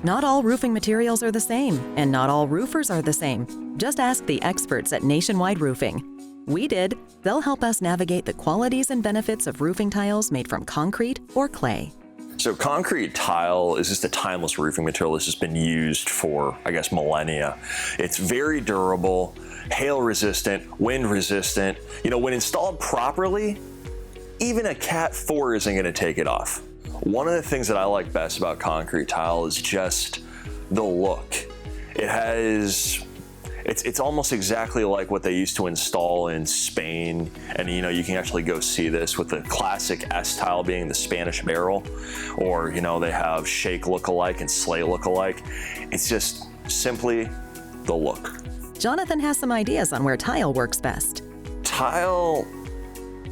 Not all roofing materials are the same, and not all roofers are the same. Just ask the experts at Nationwide Roofing. We did. They'll help us navigate the qualities and benefits of roofing tiles made from concrete or clay. So concrete tile is just a timeless roofing material that's just been used for, I guess, millennia. It's very durable, hail resistant, wind resistant. When installed properly, even a Cat 4 isn't going to take it off. One of the things that I like best about concrete tile is just the look. It's almost exactly like what they used to install in Spain. And you can actually go see this with the classic S tile being the Spanish barrel, or they have shake look-alike and slate look-alike. It's just simply the look. Jonathan has some ideas on where tile works best. Tile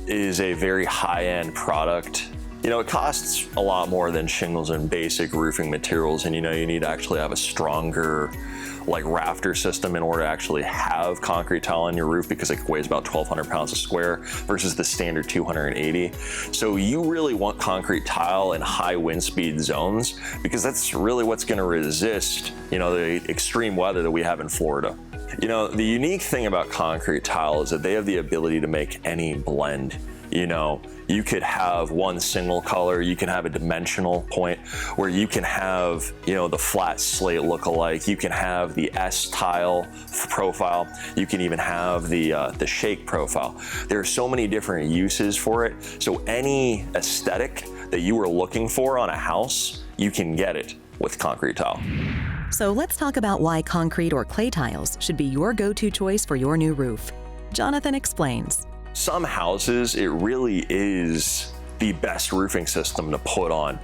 is a very high-end product. It costs a lot more than shingles and basic roofing materials, and you need to actually have a stronger rafter system in order to actually have concrete tile on your roof, because it weighs about 1,200 pounds a square versus the standard 280. So you really want concrete tile in high wind speed zones, because that's really what's going to resist the extreme weather that we have in Florida. The unique thing about concrete tile is that they have the ability to make any blend. You could have one single color, you can have a dimensional point where you can have, the flat slate look-alike, you can have the S tile profile, you can even have the shake profile. There are so many different uses for it. So any aesthetic that you are looking for on a house, you can get it with concrete tile. So let's talk about why concrete or clay tiles should be your go-to choice for your new roof. Jonathan explains. Some houses, it really is the best roofing system to put on,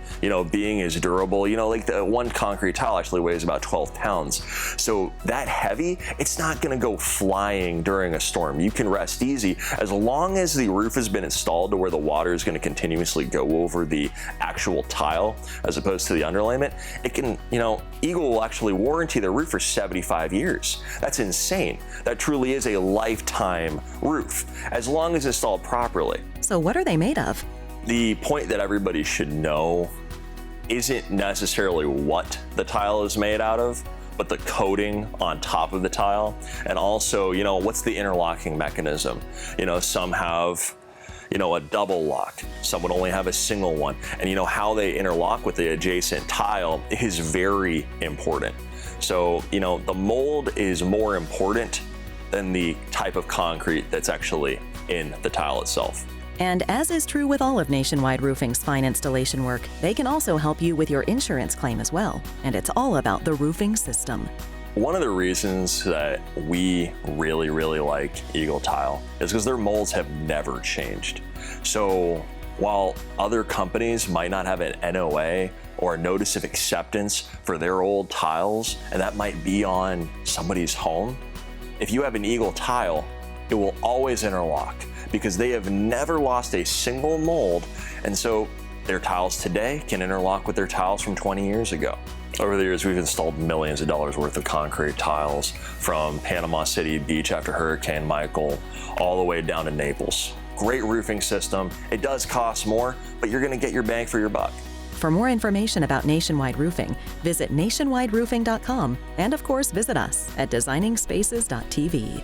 being as durable. Like the one concrete tile actually weighs about 12 pounds. So that heavy, it's not gonna go flying during a storm. You can rest easy as long as the roof has been installed to where the water is gonna continuously go over the actual tile as opposed to the underlayment. It can, Eagle will actually warranty their roof for 75 years. That's insane. That truly is a lifetime roof, as long as installed properly. So what are they made of? The point that everybody should know isn't necessarily what the tile is made out of, but the coating on top of the tile. And also, what's the interlocking mechanism? Some have, a double lock. Some would only have a single one. And how they interlock with the adjacent tile is very important. So, the mold is more important than the type of concrete that's actually in the tile itself. And as is true with all of Nationwide Roofing's fine installation work, they can also help you with your insurance claim as well. And it's all about the roofing system. One of the reasons that we really, really like Eagle Tile is because their molds have never changed. So while other companies might not have an NOA or a notice of acceptance for their old tiles, and that might be on somebody's home, if you have an Eagle Tile, it will always interlock, because they have never lost a single mold, and so their tiles today can interlock with their tiles from 20 years ago. Over the years, we've installed millions of dollars worth of concrete tiles from Panama City Beach after Hurricane Michael all the way down to Naples. Great roofing system. It does cost more, but you're gonna get your bang for your buck. For more information about Nationwide Roofing, visit nationwideroofing.com, and of course, visit us at designingspaces.tv.